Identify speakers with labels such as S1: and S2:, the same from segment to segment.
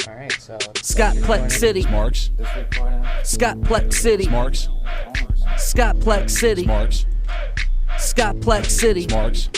S1: All right, so
S2: Scott Plex City.
S3: Marks.
S2: Scott Plex City.
S3: Marks.
S2: Scott Plex City.
S3: Marks.
S2: Scott Plex City.
S3: Marks.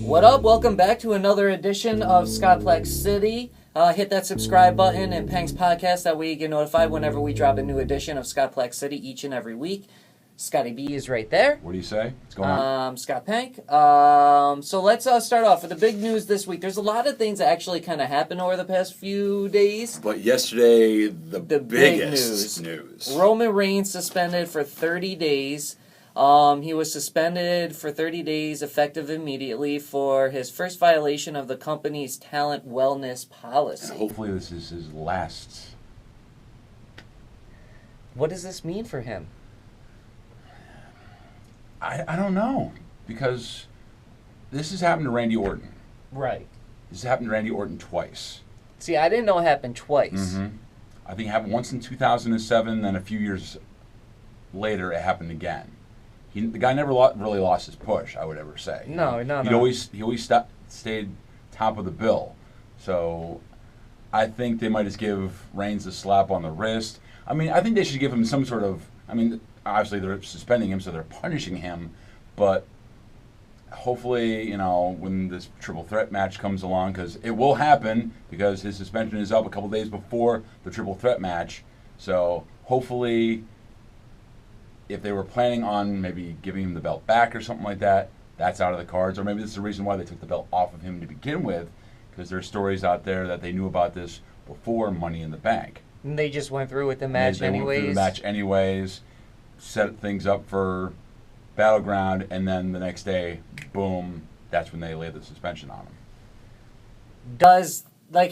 S1: What up? Welcome back to another edition of Scott Plex City. Hit that subscribe button and Peng's podcast. That way you get notified whenever we drop a new edition of Scott Plex City each and every week. Scotty B is right there.
S3: What do you say? What's going on?
S1: Scott Pank. So let's start off with the big news this week. There's a lot of things that actually kind of happened over the past few days.
S4: But yesterday, the biggest
S1: big
S4: news.
S1: Roman Reigns suspended for 30 days. He was suspended for 30 days effective immediately for his first violation of the company's talent wellness policy.
S3: And hopefully this is his last.
S1: What does this mean for him?
S3: I don't know, because this has happened to Randy Orton.
S1: Right.
S3: This has happened to Randy Orton twice.
S1: See, I didn't know it happened twice.
S3: Mm-hmm. I think it happened once in 2007, then a few years later it happened again. The guy never really lost his push, I would ever say.
S1: No.
S3: He always stayed top of the bill. So I think they might just give Reigns a slap on the wrist. I mean, I think they should give him some sort of, obviously they're suspending him, so they're punishing him, but hopefully, when this triple threat match comes along, because it will happen, because his suspension is up a couple days before the triple threat match, so hopefully, if they were planning on maybe giving him the belt back or something like that, that's out of the cards, or maybe this is the reason why they took the belt off of him to begin with, because there's stories out there that they knew about this before Money in the Bank.
S1: And they just went through with the match
S3: They
S1: anyways.
S3: went through the match anyways, set things up for Battleground, and then the next day, boom, that's when they laid the suspension on him.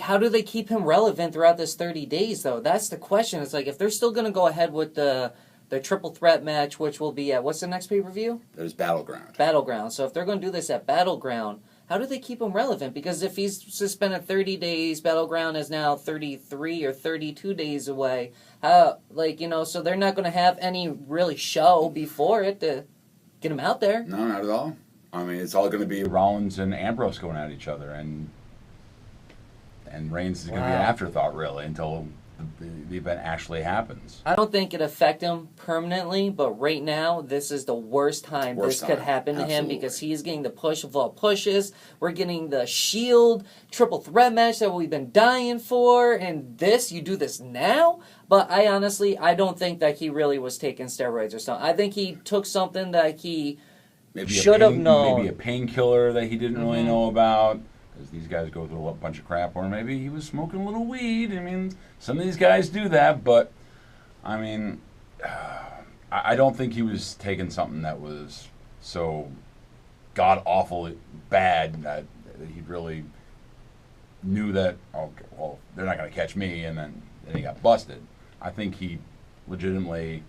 S1: How do they keep him relevant throughout this 30 days, though? That's the question. It's like, if they're still going to go ahead with the triple threat match, which will be at, what's the next pay-per-view?
S4: There's Battleground.
S1: Battleground. So if they're going to do this at Battleground, how do they keep him relevant? Because if he's suspended 30 days, Battleground is now 33 or 32 days away. So they're not going to have any really show before it to get him out there.
S4: No, not at all. It's all going to be
S3: Rollins and Ambrose going at each other, and Reigns is going to be an afterthought, really, until the event actually happens.
S1: I don't think it affect him permanently, but right now, this is the worst time this could happen to him, because he's getting the push of all pushes. We're getting the Shield triple threat match that we've been dying for, and you do this now? But I don't think that he really was taking steroids or something. I think he took something that he should have known.
S3: Maybe a painkiller that he didn't really know about. Because these guys go through a bunch of crap, or maybe he was smoking a little weed. Some of these guys do that, but I don't think he was taking something that was so god awful bad that he really knew that, okay, well, they're not going to catch me, and then he got busted. I think he legitimately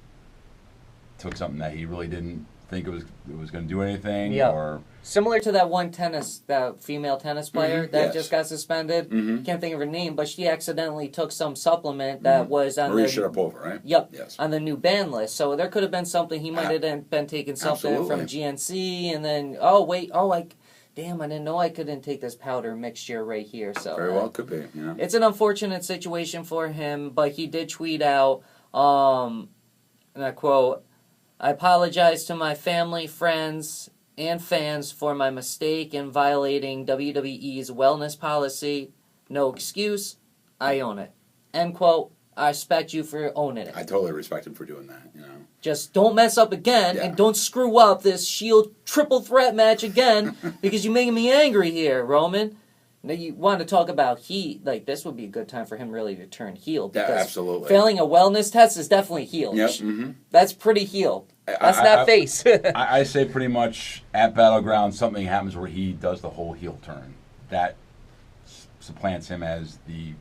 S3: took something that he really didn't think it was going to do anything, or
S1: similar to that female tennis player that just got suspended. Can't think of her name, but she accidentally took some supplement that was on
S4: Maria Sharapova, right?
S1: Yep.
S4: Yes. On
S1: the new ban list. So there could have been something. He might have been taking something from GNC, and then I didn't know I couldn't take this powder mixture right here. So
S4: very well could be.
S1: It's an unfortunate situation for him, but he did tweet out, and I quote, "I apologize to my family, friends, and fans for my mistake in violating WWE's wellness policy. No excuse. I own it." End quote. I respect you for owning it.
S4: I totally respect him for doing that,
S1: Just don't mess up again, and don't screw up this Shield triple threat match again, because you're making me angry here, Roman. Now, you want to talk about heat, this would be a good time for him really to turn heel. Because
S4: absolutely.
S1: Failing a wellness test is definitely heel.
S4: Yep. Mm-hmm.
S1: That's pretty heel. That's not face.
S3: I say pretty much at Battleground something happens where he does the whole heel turn. That supplants him as the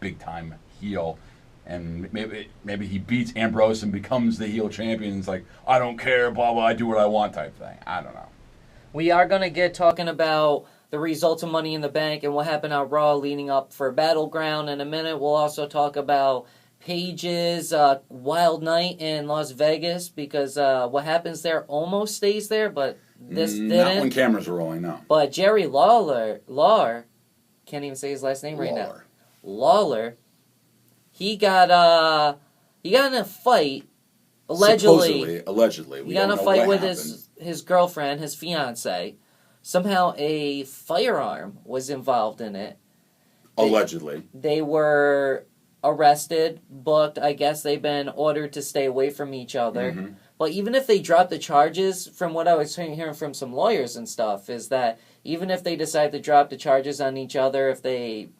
S3: big-time heel. And maybe he beats Ambrose and becomes the heel champion. It's like, I don't care, blah, blah, I do what I want type thing. I don't know.
S1: We are going to get talking about the results of Money in the Bank and what happened on Raw leading up for Battleground in a minute. We'll also talk about Paige's Wild Night in Las Vegas, because what happens there almost stays there, but this didn't.
S4: Not when cameras are rolling, no.
S1: But Jerry Lawler, can't even say his last name right now. Lawler, he got in a fight. Allegedly, he got in a fight with his girlfriend, his fiance. Somehow a firearm was involved in it.
S4: Allegedly.
S1: They were arrested, booked. I guess they've been ordered to stay away from each other.
S4: Mm-hmm.
S1: But even if they drop the charges, from what I was hearing from some lawyers and stuff, is that even if they decide to drop the charges on each other, if they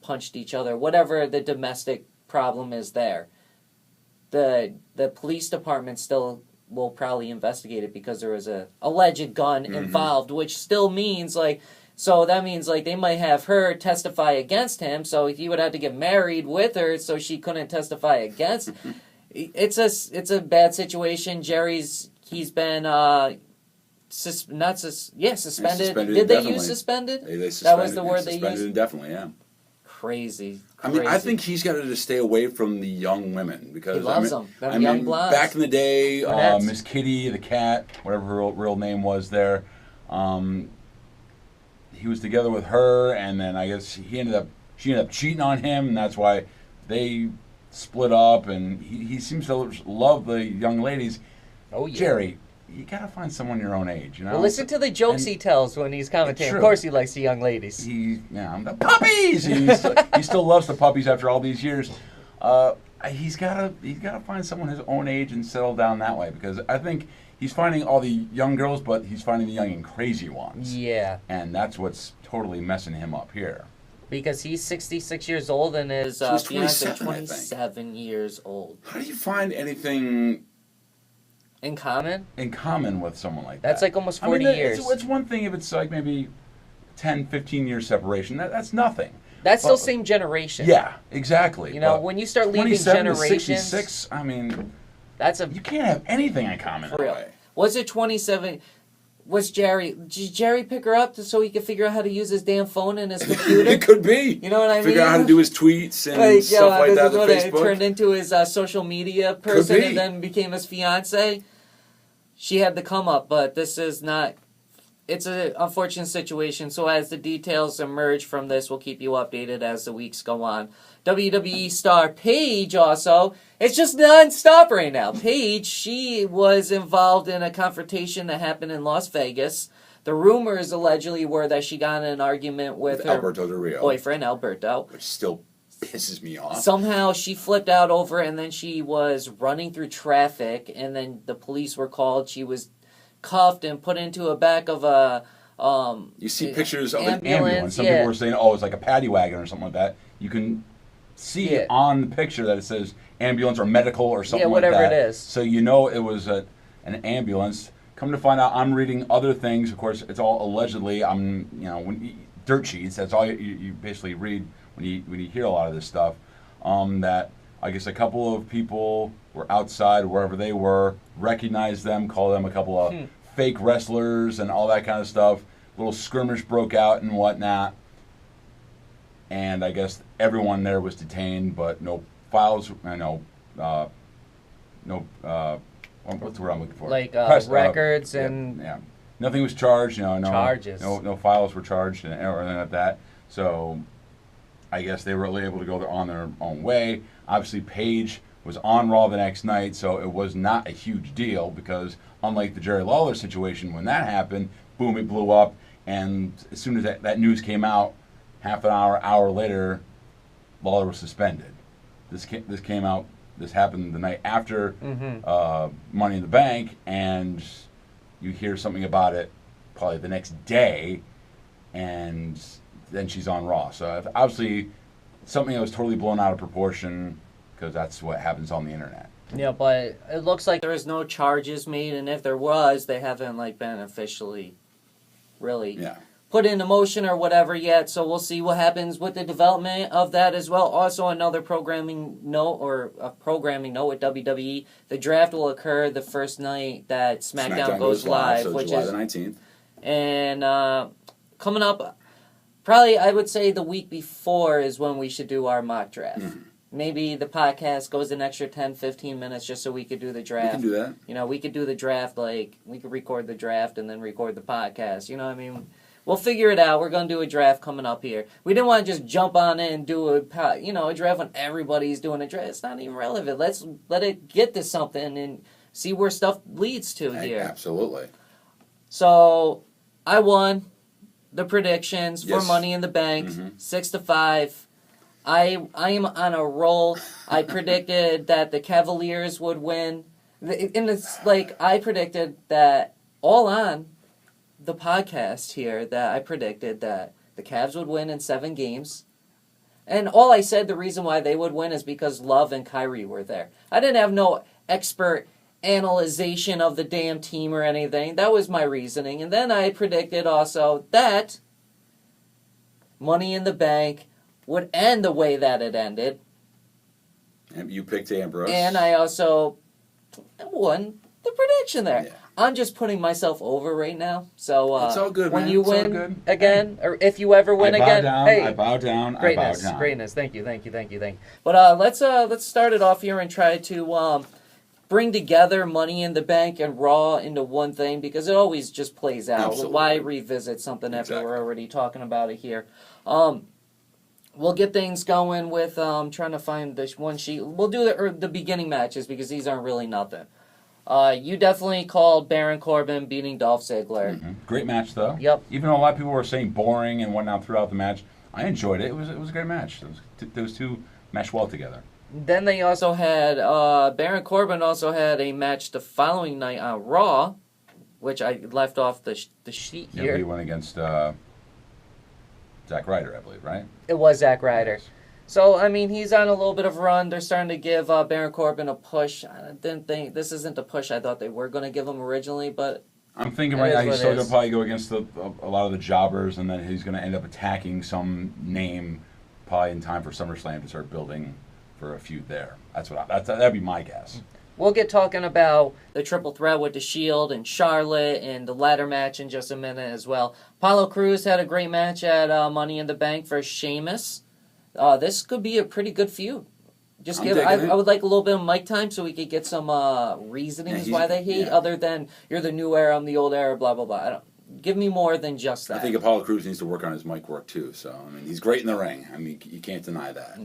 S1: punched each other, whatever the domestic problem is there, the police department still will probably investigate it because there was a alleged gun involved, which still means so that means they might have her testify against him, so he would have to get married with her so she couldn't testify against. It's a bad situation. He's been suspended. Did they use suspended?
S4: They suspended?
S1: That was the word they used.
S4: Suspended indefinitely, yeah.
S1: Crazy.
S4: I mean, I think he's got to stay away from the young women because
S1: he loves them. Young blondes.
S4: Back in the day,
S3: Miss Kitty the cat, whatever her real name was, there, he was together with her, and then I guess she ended up cheating on him, and that's why they split up. And he seems to love the young ladies.
S1: Oh yeah,
S3: Jerry, you gotta find someone your own age, you know.
S1: Well, listen to the jokes he tells when he's commentating.
S3: True.
S1: Of course, he likes the young ladies.
S3: The puppies. He still loves the puppies after all these years. He's gotta find someone his own age and settle down that way, because I think he's finding all the young girls, but he's finding the young and crazy ones.
S1: Yeah,
S3: and that's what's totally messing him up here.
S1: Because he's 66 years old and his fiance 27 years old.
S4: How do you find anything
S1: in common
S3: with someone like that?
S1: That's like almost 40 years.
S3: It's one thing if it's like maybe 10, 15 years separation. That's nothing.
S1: That's still same generation.
S3: Yeah, exactly.
S1: You know, when you start leaving generations,
S3: 66, I mean, you can't have anything in common.
S1: For real. Was it 27? Was did Jerry pick her up so he could figure out how to use his damn phone and his computer?
S4: It could be.
S1: You know what I mean?
S4: Figure out how to do his tweets and stuff like that on Facebook.
S1: It turned into his social media person and then became his fiance. She had to come up, but this is not... It's an unfortunate situation, so as the details emerge from this, we'll keep you updated as the weeks go on. WWE star Paige also, it's just non-stop right now. Paige, she was involved in a confrontation that happened in Las Vegas. The rumors allegedly were that she got in an argument with her
S4: Alberto Del Rio.
S1: boyfriend, Alberto.
S4: Which still pisses me off.
S1: Somehow she flipped out over and then she was running through traffic and then the police were called. She was cuffed and put into a back of a
S4: you see pictures of an
S3: ambulance. Some people were saying, it's like a paddy wagon or something like that. You can see on the picture that it says ambulance or medical or something like that.
S1: Yeah, whatever it is.
S3: So you know it was an ambulance. Come to find out, I'm reading other things. Of course, it's all allegedly. Dirt sheets. That's all you basically read when you hear a lot of this stuff. That I guess a couple of people were outside wherever they were, recognized them, called them a couple of fake wrestlers and all that kind of stuff. A little skirmish broke out and whatnot. And I guess everyone there was detained, but no files, what's the word I'm looking for?
S1: Records and...
S3: Yeah. Nothing was charged, no
S1: charges.
S3: No files were charged or anything like that. So I guess they were able to go on their own way. Obviously, Paige was on Raw the next night, so it was not a huge deal because unlike the Jerry Lawler situation, when that happened, boom, it blew up. And as soon as that news came out, half an hour later, Lawler was suspended. This happened the night after Money in the Bank, and you hear something about it probably the next day, and then she's on Raw. So obviously something that was totally blown out of proportion because that's what happens on the internet.
S1: Yeah, but it looks like there is no charges made, and if there was, they haven't been officially really put into motion or whatever yet. So we'll see what happens with the development of that as well. Also, another programming note with WWE: the draft will occur the first night that SmackDown goes live,
S4: so
S1: which
S4: July
S1: is
S4: the 19th.
S1: And coming up, probably I would say the week before is when we should do our mock draft. Mm-hmm. Maybe the podcast goes an extra 10, 15 minutes just so we could do the draft.
S4: We can do that.
S1: We could do the draft, we could record the draft and then record the podcast. You know what I mean? We'll figure it out. We're going to do a draft coming up here. We didn't want to just jump on it and do a draft when everybody's doing a draft. It's not even relevant. Let's let it get to something and see where stuff leads to here.
S4: Absolutely.
S1: So, I won the predictions for
S4: Yes.
S1: Money in the Bank, 6-5. I am on a roll. I predicted that the Cavaliers would win. And it's like, I predicted that all on the podcast here, that I predicted that the Cavs would win in 7 games. And all I said the reason why they would win is because Love and Kyrie were there. I didn't have no expert analyzation of the damn team or anything. That was my reasoning. And then I predicted also that Money in the Bank would end the way that it ended.
S4: And you picked Ambrose.
S1: And I also won the prediction there.
S4: Yeah.
S1: I'm just putting myself over right now. So
S4: It's all good,
S1: when
S4: man.
S1: you
S4: It's all
S1: win
S4: good.
S1: again, or if you ever win
S3: I bow
S1: again,
S3: down,
S1: hey,
S3: I bow down.
S1: greatness,
S3: I bow down.
S1: greatness. Thank you. But let's start it off here and try to bring together Money in the Bank and Raw into one thing, because it always just plays out.
S4: Absolutely.
S1: Why revisit something after
S4: Exactly.
S1: we're already talking about it here? We'll get things going with trying to find this one sheet. We'll do the beginning matches because these aren't really nothing. You definitely called Baron Corbin beating Dolph Ziggler.
S3: Mhm. Great match, though.
S1: Yep.
S3: Even though a lot of people were saying boring and whatnot throughout the match, I enjoyed it. It was a great match. Those two meshed well together.
S1: Then they also had Baron Corbin also had a match the following night on Raw, which I left off the sheet
S3: Yeah,
S1: here.
S3: he went against Zack Ryder, I believe, right?
S1: It was Zack Ryder. So, I mean, he's on a little bit of a run. They're starting to give Baron Corbin a push. I didn't think this isn't the push I thought they were going to give him originally, but
S3: I'm thinking
S1: It
S3: right
S1: is
S3: now
S1: what
S3: he's
S1: it
S3: still going
S1: is.
S3: to probably go against a lot of the jobbers, and then he's going to end up attacking some name probably in time for SummerSlam to start building for a feud there. That'd be my guess.
S1: we'll get talking about the triple threat with the Shield and Charlotte and the ladder match in just a minute as well. Apollo Crews had a great match at Money in the Bank for Sheamus. This could be a pretty good feud. Just
S4: I'm
S1: give.
S4: digging it.
S1: I would like a little bit of mic time so we could get some reasonings
S4: Yeah,
S1: why they hate,
S4: yeah.
S1: other than you're the new era, I'm the old era, blah blah blah. I don't. Give me more than just that.
S4: I think Apollo Crews needs to work on his mic work too. So I mean, he's great in the ring. I mean, you can't deny that.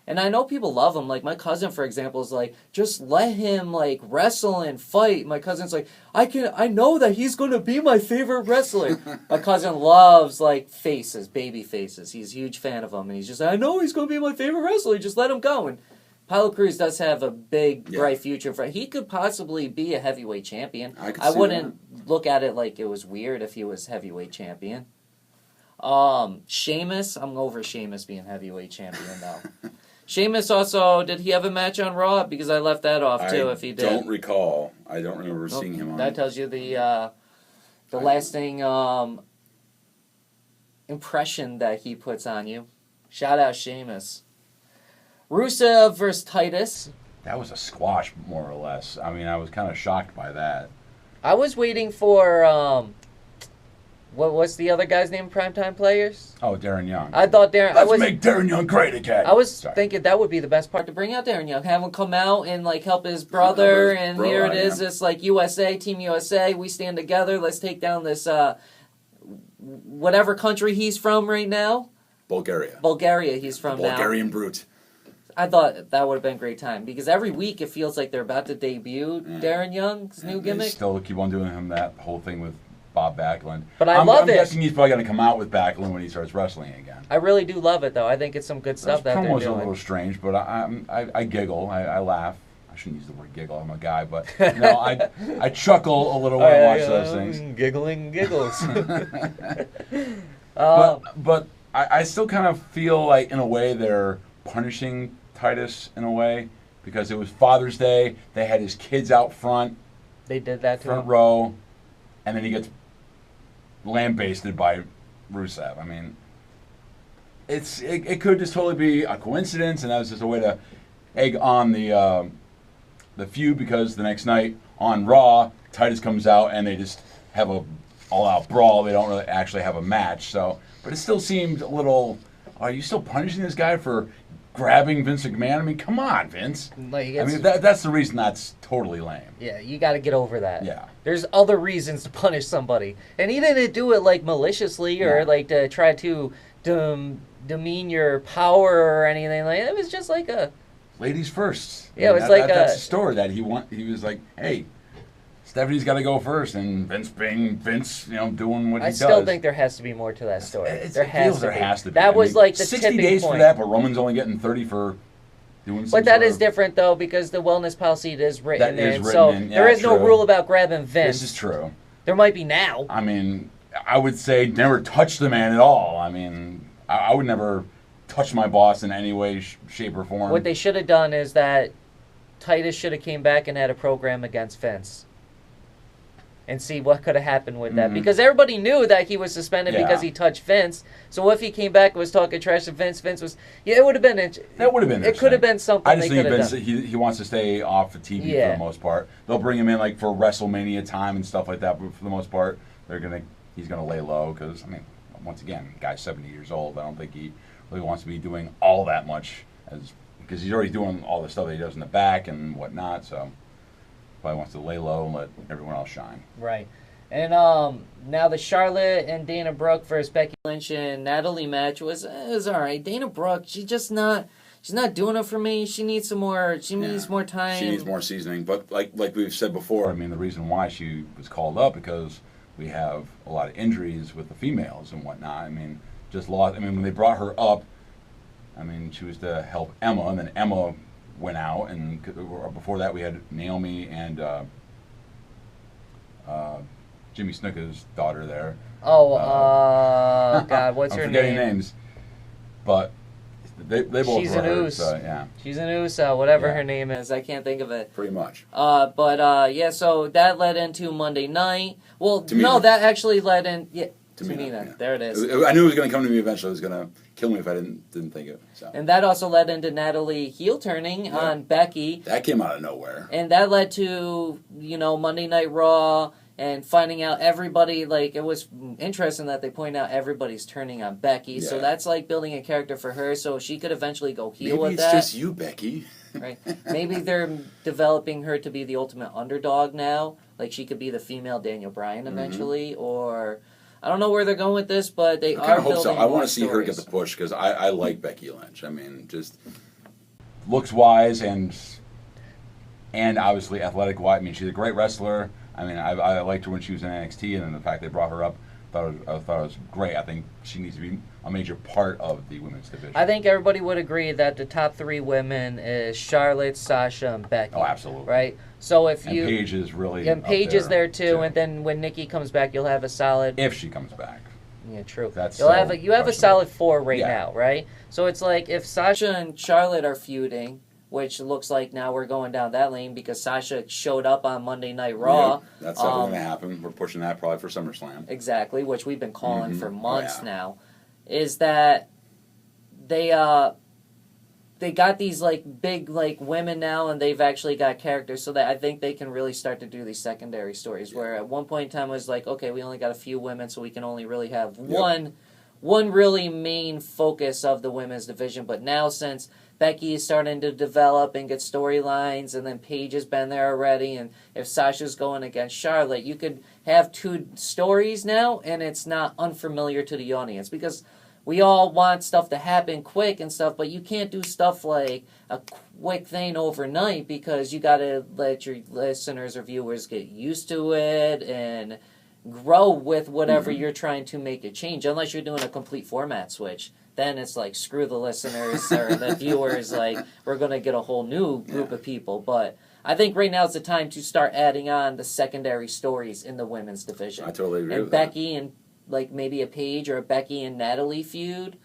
S1: And I know people love him. Like, my cousin, for example, is like, just let him, like, wrestle and fight. My cousin's like, I know that he's going to be my favorite wrestler. My cousin loves, like, faces, baby faces. He's a huge fan of them. And he's just like, I know he's going to be my favorite wrestler. Just let him go. And Apollo Crews does have a big, bright future. He could possibly be a heavyweight champion.
S4: I
S1: wouldn't look at it like it was weird if he was heavyweight champion. Sheamus, I'm over Sheamus being heavyweight champion, though. Sheamus also, did he have a match on Raw? Because I left that off, too, if he did.
S4: I don't recall. I don't remember seeing him on.
S1: That tells you the lasting impression that he puts on you. Shout out Sheamus. Rusev versus Titus.
S3: That was a squash, more or less. I mean, I was kind of shocked by that.
S1: I was waiting for, what's the other guy's name, Primetime Players?
S3: Oh, Darren Young.
S1: I thought Darren...
S3: Let's make Darren Young great again.
S1: I was
S3: Sorry.
S1: thinking that would be the best part, to bring out Darren Young. Have him come out and, like, help his brother, and here it is.
S4: yeah.
S1: It's like USA, Team USA, we stand together. Let's take down this, whatever country he's from right now. Bulgaria he's from now.
S4: Bulgarian brute.
S1: I thought that would have been a great time, because every week it feels like they're about to debut Darren Young's new
S3: They
S1: gimmick.
S3: still keep on doing him that whole thing with Bob Backlund.
S1: But I love
S3: I'm
S1: it.
S3: guessing he's probably going to come out with Backlund when he starts wrestling again.
S1: I really do love it, though. I think it's some good stuff that they're
S3: Promo's a
S1: doing.
S3: little strange, but I giggle. I laugh. I shouldn't use the word giggle. I'm a guy, but I chuckle a little when I watch those things.
S1: Giggling giggles.
S3: But I still kind of feel like, in a way, they're punishing Titus in a way, because it was Father's Day. They had his kids out front,
S1: They did that to
S3: front
S1: him.
S3: row, and then he gets lambasted by Rusev. I mean, it could just totally be a coincidence, and that was just a way to egg on the feud, because the next night on Raw, Titus comes out and they just have a all-out brawl. They don't really actually have a match. So, but it still seemed a little. Are you still punishing this guy for grabbing Vince McMahon. I mean, come on, Vince.
S1: Like,
S3: I mean, that's the reason that's totally lame.
S1: Yeah, you got to get over that.
S3: Yeah.
S1: There's other reasons to punish somebody. And he didn't do it, like, maliciously or, like, to try to demean your power or anything. Like, it was just like a...
S3: Ladies first.
S1: Yeah, it was like
S3: that's the story that he was like, hey, Stephanie's got to go first, and Vince being Vince, doing what he does.
S1: I still think there has to be more to that story. There has to be. That was like the
S3: 60
S1: tipping
S3: days
S1: point.
S3: for that, but Roman's only getting 30 for doing.
S1: But that is different though, because the wellness policy is written in. So
S3: yeah,
S1: there is no
S3: true.
S1: rule about grabbing Vince.
S3: This is true.
S1: There might be now.
S3: I mean, I would say never touch the man at all. I mean, I would never touch my boss in any way, shape, or form.
S1: What they should have done is that Titus should have came back and had a program against Vince. And see what could have happened with that. Because everybody knew that he was suspended because he touched Vince. So if he came back and was talking trash to Vince, Vince was... Yeah, it would have been...
S3: That would have been
S1: It could have been something
S3: I just
S1: they
S3: think
S1: could have
S3: Vince,
S1: done.
S3: he wants to stay off the TV for the most part. They'll bring him in like for WrestleMania time and stuff like that, but for the most part, he's gonna lay low because, I mean, once again, the guy's 70 years old. I don't think he really wants to be doing all that much because he's already doing all the stuff that he does in the back and whatnot, so probably wants to lay low and let everyone else shine.
S1: Right. And now the Charlotte and Dana Brooke versus Becky Lynch and Natalie match was all right. Dana Brooke, she's not doing it for me. She needs some more. She needs more time.
S4: She needs more seasoning. But like we've said before,
S3: I mean, the reason why she was called up because we have a lot of injuries with the females and whatnot. I mean, when they brought her up, I mean, she was to help Emma, and then Emma went out, and before that we had Naomi and Jimmy Snuka's daughter there.
S1: Oh, God, what's her name?
S3: I'm forgetting names. But they both
S1: She's
S3: were
S1: an
S3: hurt,
S1: Oos.
S3: so, yeah.
S1: She's an Uso, whatever her name is. I can't think of it.
S4: Pretty much.
S1: Yeah, so that led into Monday night. Well, no, that actually led in... Yeah, Tamina.
S4: Yeah.
S1: There it is.
S4: I knew it was going to come to me eventually. It was going to kill me if I didn't think of it. So.
S1: And that also led into Natalie heel turning on Becky.
S4: That came out of nowhere.
S1: And that led to, Monday Night Raw and finding out everybody, like, it was interesting that they point out everybody's turning on Becky. So that's like building a character for her so she could eventually go heel with that.
S4: Maybe it's just you, Becky.
S1: Right. Maybe they're developing her to be the ultimate underdog now. Like, she could be the female Daniel Bryan eventually, or... I don't know where they're going with this, but they are building
S4: so. I want to see
S1: stories.
S4: her get the push because I like Becky Lynch. I mean, just
S3: looks-wise and obviously athletic-wise. I mean, she's a great wrestler. I mean, I liked her when she was in NXT, and then the fact they brought her up, I thought it was great. I think she needs to be a major part of the women's division.
S1: I think everybody would agree that the top three women is Charlotte, Sasha, and Becky.
S3: Oh, absolutely.
S1: Right? So if
S3: and
S1: you...
S3: Paige is really
S1: And Paige is there, too, and then when Nikki comes back, you'll have a solid...
S3: If she comes back.
S1: Yeah, true.
S3: That's
S1: you have a solid 4 right
S3: Yeah.
S1: now, right? So it's like if Sasha and Charlotte are feuding, which looks like now we're going down that lane because Sasha showed up on Monday Night Raw.
S4: Yeah, that's definitely going to happen. We're pushing that probably for SummerSlam.
S1: Exactly, which we've been calling for months now. Is that they got these like big like women now, and they've actually got characters, so that I think they can really start to do these secondary stories. Where at one point in time it was like, okay, we only got a few women, so we can only really have one really main focus of the women's division. But now since Becky is starting to develop and get storylines, and then Paige has been there already, and if Sasha's going against Charlotte, you could have 2 stories now, and it's not unfamiliar to the audience, because we all want stuff to happen quick and stuff, but you can't do stuff like a quick thing overnight, because you gotta let your listeners or viewers get used to it and grow with whatever you're trying to make a change, unless you're doing a complete format switch. Then it's like, screw the listeners or the viewers, like, we're going to get a whole new group of people. But I think right now is the time to start adding on the secondary stories in the women's division.
S4: I totally agree with
S1: Becky and, like, maybe a Paige or a Becky and Natalie feud,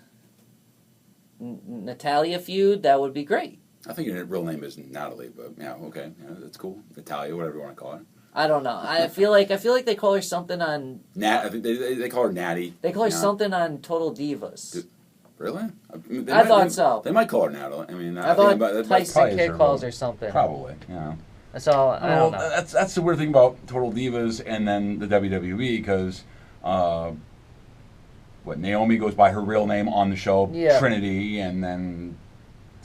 S1: Natalia feud, that would be great.
S4: I think your real name is Natalie, but yeah, okay. Yeah, that's cool. Natalia, whatever you want to call her.
S1: I don't know. I feel like they call her something on...
S4: I think they call her Natty.
S1: They call her something on Total Divas.
S4: Really?
S1: I thought so.
S4: They might call her Natalie. I mean,
S1: I thought Tyson Kidd calls her something.
S3: Probably, yeah.
S1: So, I don't know.
S3: That's the weird thing about Total Divas and then the WWE, because Naomi goes by her real name on the show, Trinity, and then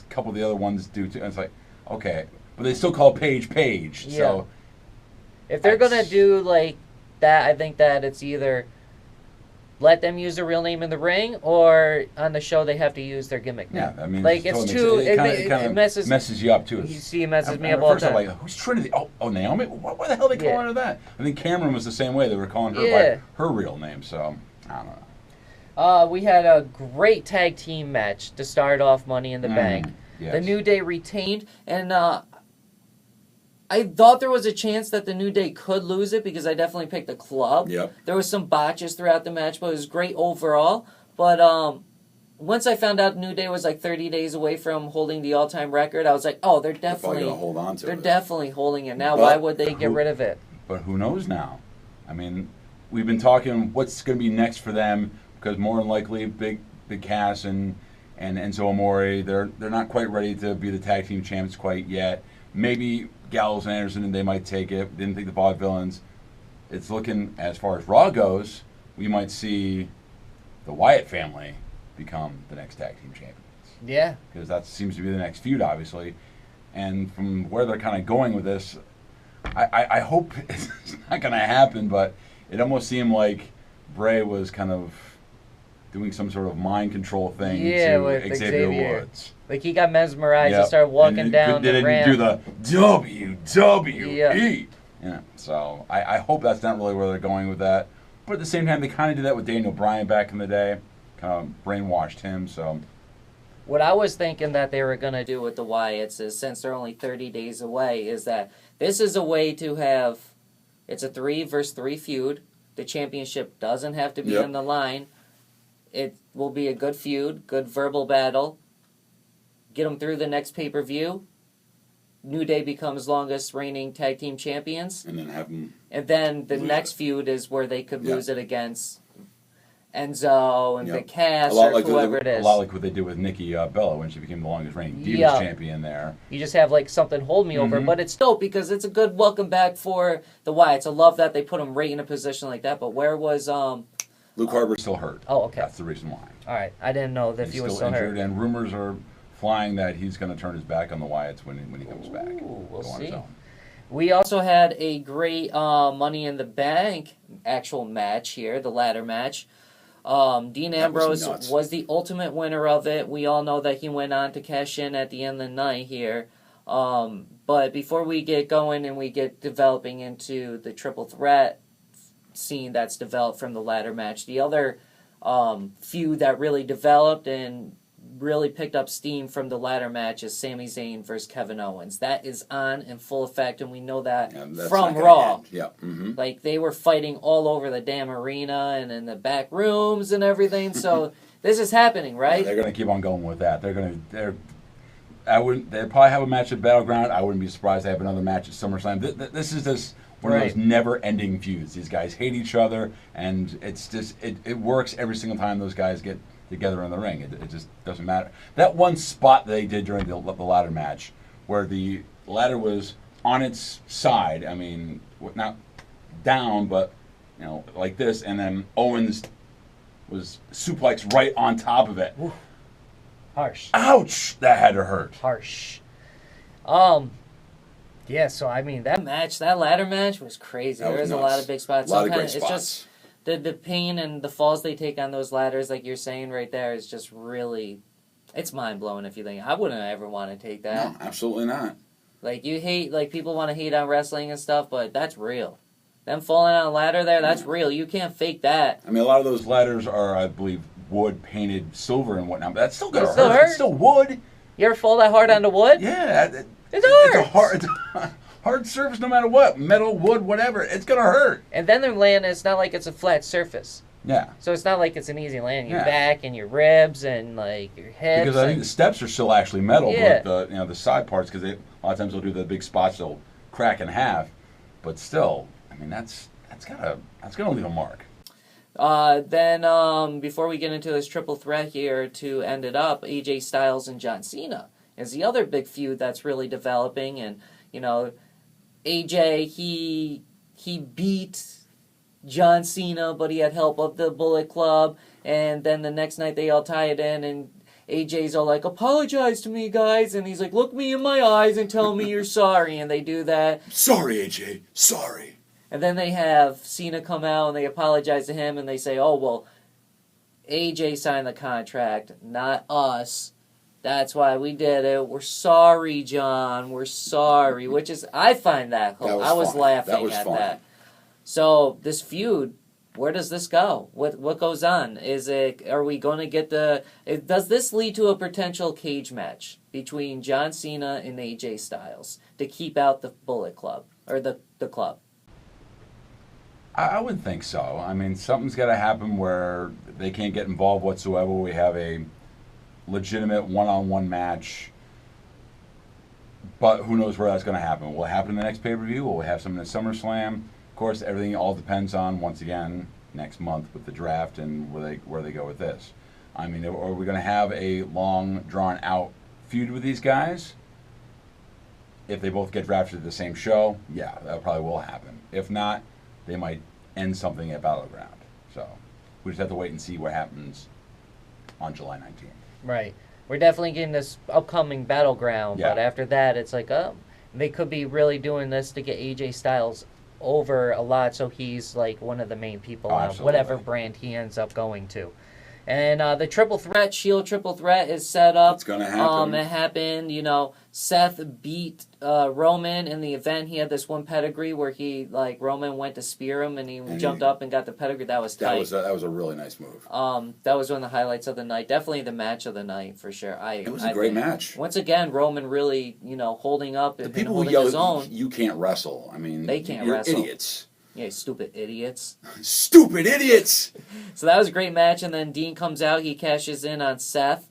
S3: a couple of the other ones do too. And it's like, okay, but they still call Paige Paige.
S1: Yeah.
S3: So
S1: if they're gonna do like that, I think that it's either let them use their real name in the ring, or on the show they have to use their gimmick name.
S3: yeah, I mean,
S1: like it's too.
S3: It
S1: It messes
S3: you up too.
S1: You see, it messes me
S3: at
S1: up all the
S3: first I'm
S1: time.
S3: like, who's Trinity? Oh, Naomi. Why the hell are they calling her that? I think Cameron was the same way. They were calling her by her real name. So I don't know.
S1: We had a great tag team match to start off Money in the Bank.
S3: Yes.
S1: The New Day retained, and I thought there was a chance that the New Day could lose it because I definitely picked the club.
S4: Yep.
S1: There was some botches throughout the match, but it was great overall. But once I found out New Day was like 30 days away from holding the all-time record, I was like, oh, they're definitely
S4: going to hold on to it.
S1: They're definitely holding it now.
S3: But
S1: why would they get rid of it?
S3: But who knows now? I mean, we've been talking what's going to be next for them because more than likely Big Cass and Enzo Amore, they're not quite ready to be the tag team champs quite yet. Maybe Gallows and Anderson, and they might take it. Didn't think the Vaudevillains. It's looking, as far as Raw goes, we might see the Wyatt family become the next tag team champions.
S1: Yeah.
S3: Because that seems to be the next feud, obviously. And from where they're kind of going with this, I hope it's not going to happen, but it almost seemed like Bray was kind of doing some sort of mind control thing to Xavier Woods.
S1: Like he got mesmerized and started walking down the ramp.
S3: Do the WWE. Yeah. So I hope that's not really where they're going with that. But at the same time, they kind of did that with Daniel Bryan back in the day. Kind of brainwashed him. So
S1: what I was thinking that they were going to do with the Wyatts is, since they're only 30 days away, is that this is a way to have, it's a 3 versus 3 feud. The championship doesn't have to be on the line. It will be a good feud, good verbal battle. Get them through the next pay-per-view. New Day becomes longest reigning tag team champions.
S4: And then have them.
S1: And then the next feud is where they could lose it against Enzo and the Cass or like whoever it is.
S3: A lot like what they did with Nikki Bella when she became the longest reigning Divas champion there.
S1: You just have like something hold me over, but it's dope because it's a good welcome back for the Wyatts. I love that they put them right in a position like that. But where was
S3: Luke Harper's still hurt.
S1: Oh, okay.
S3: That's the reason why.
S1: All right, I didn't know that he was still
S3: injured,
S1: hurt.
S3: and rumors are flying that he's going to turn his back on the Wyatts when he comes back.
S1: We'll see. We also had a great Money in the Bank actual match here, the ladder match. Dean Ambrose was the ultimate winner of it. We all know that he went on to cash in at the end of the night here. But before we get going and we get developing into the triple threat scene that's developed from the ladder match, the other feud that really developed and really picked up steam from the ladder match is Sami Zayn versus Kevin Owens. That is on in full effect, and we know that from Raw.
S4: Yeah. Mm-hmm.
S1: Like, they were fighting all over the damn arena and in the back rooms and everything, so this is happening, right?
S3: Yeah, they're going to keep on going with that. They'd probably have a match at Battleground. I wouldn't be surprised they have another match at SummerSlam. This is one of those never-ending feuds. These guys hate each other, and it's just it works every single time those guys get together in the ring. It just doesn't matter. That one spot that they did during the ladder match, where the ladder was on its side, I mean, not down, but like this, and then Owens was suplexed right on top of it.
S1: Oof. Harsh.
S3: Ouch! That had to hurt.
S1: Harsh. Yeah, so I mean that ladder match was crazy. There was a lot of big spots.
S4: A lot of great spots.
S1: It's just the pain and the falls they take on those ladders, like you're saying right there, is just really, it's mind blowing if you think. I wouldn't ever want to take that.
S4: No, absolutely not.
S1: Like, you hate, like, people want to hate on wrestling and stuff, but that's real. Them falling on a ladder there, that's real. You can't fake that.
S3: I mean, a lot of those ladders are, I believe, wood painted silver and whatnot, but that's still gonna hurt. It's still wood.
S1: You ever fall that hard onto wood?
S3: Yeah.
S1: It's hard.
S3: It's a hard surface no matter what. Metal, wood, whatever. It's going to hurt.
S1: And then they're landing, it's not like it's a flat surface.
S3: Yeah.
S1: So it's not like it's an easy landing. Your back and your ribs and, like, your hips.
S3: Because I think the steps are still actually metal, but the side parts, because a lot of times they'll do the big spots, they'll crack in half. But still, I mean, that's gonna leave a mark.
S1: Then before we get into this triple threat here to end it up, AJ Styles and John Cena is the other big feud that's really developing. And, AJ, he beat John Cena, but he had help of the Bullet Club. And then the next night they all tie it in, and AJ's all like, apologize to me, guys. And he's like, look me in my eyes and tell me you're sorry. And they do that.
S4: Sorry, AJ. Sorry.
S1: And then they have Cena come out and they apologize to him and they say, oh, well, AJ signed the contract, not us. That's why we did it. We're sorry, John. We're sorry. Which is, I find that cool. I was laughing at that. So this feud, where does this go? What goes on? Are we going to get does this lead to a potential cage match between John Cena and AJ Styles to keep out the Bullet Club, or the club?
S3: I would think so. I mean, something's got to happen where they can't get involved whatsoever. We have a legitimate one-on-one match, but who knows where that's going to happen. Will it happen in the next pay-per-view? Will we have something at SummerSlam? Of course, everything all depends on, once again, next month with the draft and where they go with this. I mean, are we going to have a long, drawn-out feud with these guys? If they both get drafted at the same show, yeah, that probably will happen. If not, they might end something at Battleground. So we just have to wait and see what happens on July 19th.
S1: Right. We're definitely getting this upcoming Battleground, but after that, it's like, they could be really doing this to get AJ Styles over a lot, so he's like one of the main people on whatever brand he ends up going to. And the triple threat, Shield triple threat is set up.
S4: It's going to happen.
S1: It happened, Seth beat Roman in the event. He had this one pedigree where Roman went to spear him and he jumped up and got the pedigree. That was tight.
S4: That was a really nice move.
S1: That was one of the highlights of the night. Definitely the match of the night for sure.
S4: It was a great match.
S1: Once again, Roman really, holding up and
S4: people
S1: holding
S4: who yell,
S1: his own.
S4: You can't wrestle. I mean,
S1: they can't
S4: you're
S1: wrestle.
S4: Idiots.
S1: Yeah, stupid idiots.
S4: Stupid idiots!
S1: So that was a great match, and then Dean comes out. He cashes in on Seth.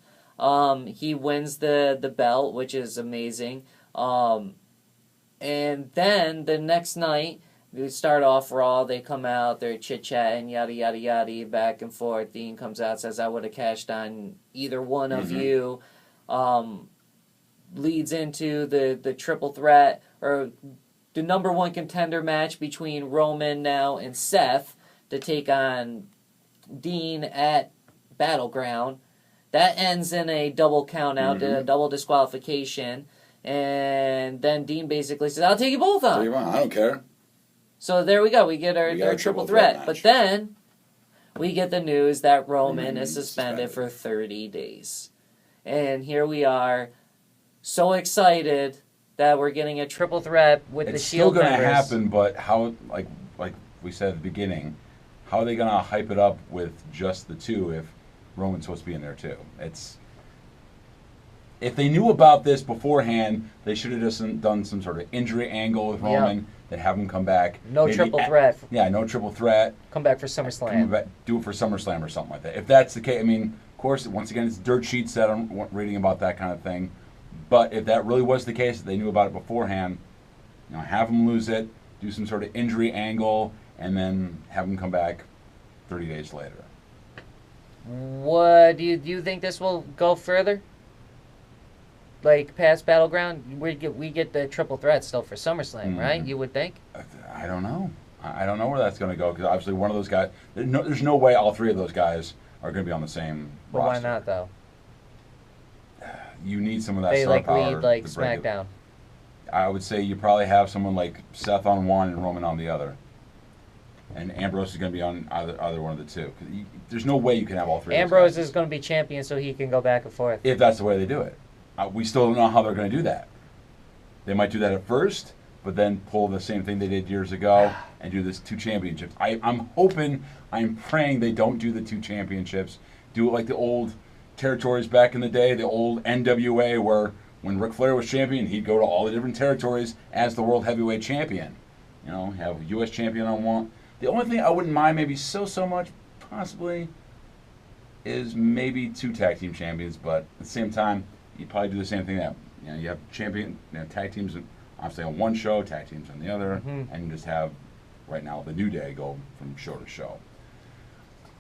S1: He wins the belt, which is amazing. And then the next night, we start off Raw. They come out, they're chit-chatting, yada, yada, yada, back and forth. Dean comes out, says, I would have cashed on either one of you. Leads into the triple threat, or the number one contender match between Roman now and Seth to take on Dean at Battleground. That ends in a double count out, a double disqualification. And then Dean basically says, I'll take you both on.
S4: I don't care.
S1: So there we go. We get our triple threat. But then we get the news that Roman is suspended for 30 days. And here we are, so excited that we're getting a triple threat with the Shield members.
S3: It's still going to happen, but how, like we said at the beginning, how are they going to hype it up with just the two if Roman's supposed to be in there too? If they knew about this beforehand, they should have just done some sort of injury angle with Roman, then have him come back.
S1: No triple threat.
S3: Yeah, no triple threat.
S1: Come back for SummerSlam.
S3: Do it for SummerSlam or something like that. If that's the case, I mean, of course, once again, it's dirt sheets that I'm reading about that kind of thing. But if that really was the case, they knew about it beforehand, have them lose it, do some sort of injury angle, and then have them come back 30 days later.
S1: What do you think this will go further? Like past Battleground, we get the triple threat still for SummerSlam, right? You would think.
S3: I don't know. I don't know where that's going to go because obviously one of those guys. There's no way all three of those guys are going to be on the same roster.
S1: Why not though?
S3: You need some of that star power.
S1: They lead SmackDown.
S3: I would say you probably have someone like Seth on one and Roman on the other. And Ambrose is going to be on either one of the two. There's no way you can have all three.
S1: Ambrose is going to be champion so he can go back and forth.
S3: If that's the way they do it. We still don't know how they're going to do that. They might do that at first, but then pull the same thing they did years ago and do this 2 championships. I'm praying they don't do the 2 championships. Do it like the old territories back in the day, the old NWA, where when Ric Flair was champion, he'd go to all the different territories as the World Heavyweight Champion. Have U.S. champion on one. The only thing I wouldn't mind maybe so much, possibly, is maybe 2 tag team champions, but at the same time, you probably do the same thing that you have champion tag teams obviously on one show, tag teams on the other, and you just have right now the New Day go from show to show.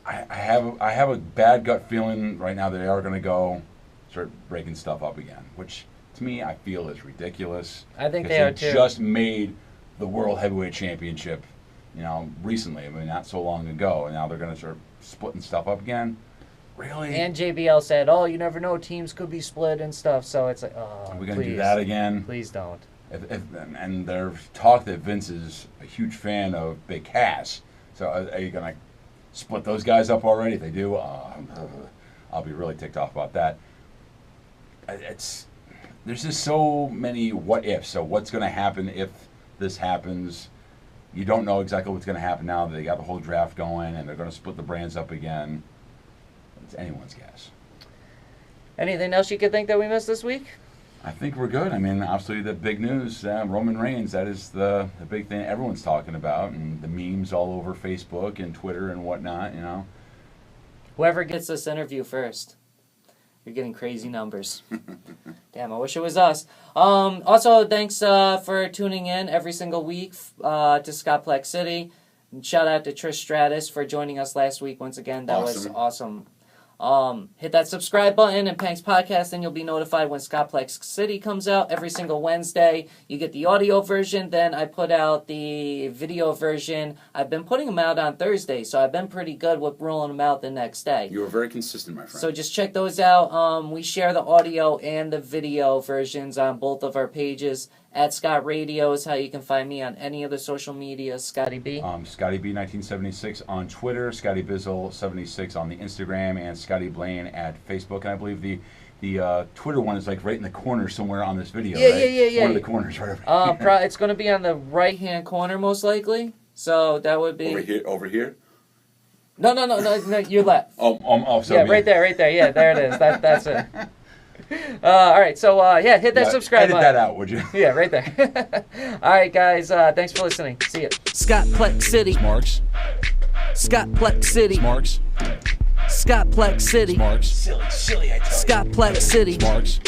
S3: I have a bad gut feeling right now that they are going to go start breaking stuff up again, which to me I feel is ridiculous.
S1: I think they are too.
S3: Just made the World Heavyweight Championship, recently. I mean, not so long ago, and now they're going to start splitting stuff up again. Really?
S1: And JBL said, "Oh, you never know, teams could be split and stuff." So it's like, oh,
S3: are we gonna do that again?
S1: Please don't.
S3: And there's talk that Vince is a huge fan of Big Cass. So are you gonna split those guys up already? If they do, I'll be really ticked off about that. There's just so many what ifs. So what's gonna happen if this happens? You don't know exactly what's gonna happen now that they got the whole draft going and they're gonna split the brands up again. It's anyone's guess.
S1: Anything else you could think that we missed this week?
S3: I think we're good. I mean, obviously the big news, Roman Reigns, that is the big thing everyone's talking about, and the memes all over Facebook and Twitter and whatnot, you know.
S1: Whoever gets this interview first, you're getting crazy numbers. Damn, I wish it was us. Also, thanks for tuning in every single week to Scott Plex City. And shout out to Trish Stratus for joining us last week once again. That was awesome. Hit that subscribe button and Panks Podcast, and you'll be notified when Scott Plex City comes out every single Wednesday. You get the audio version, then I put out the video version. I've been putting them out on Thursday, so I've been pretty good with rolling them out the next day.
S4: You were very consistent, my friend.
S1: So just check those out. We share the audio and the video versions on both of our pages. At Scott Radio is how you can find me on any other social media. Scotty B.
S3: Scotty B 1976 on Twitter, Scotty Bizzle 76 on the Instagram, and Scotty Blaine at Facebook. And I believe the Twitter one is like right in the corner somewhere on this video. Right?
S1: Yeah.
S3: One of the corners, right?
S1: It's going to be on the right hand corner most likely. So that would be
S4: over here.
S1: No, you're left.
S3: So
S1: yeah, right there. Yeah, there it is. That's it. All right, so hit that subscribe button.
S3: Edit that out, would you?
S1: Yeah, right there. All right, guys, thanks for listening. See ya.
S2: Scott Plex City.
S5: Marks.
S2: Scott Plex City.
S5: Marks.
S2: Scott Plex City.
S5: Marks.
S3: Silly, I tell you.
S2: Scott Plex City.
S5: Marks.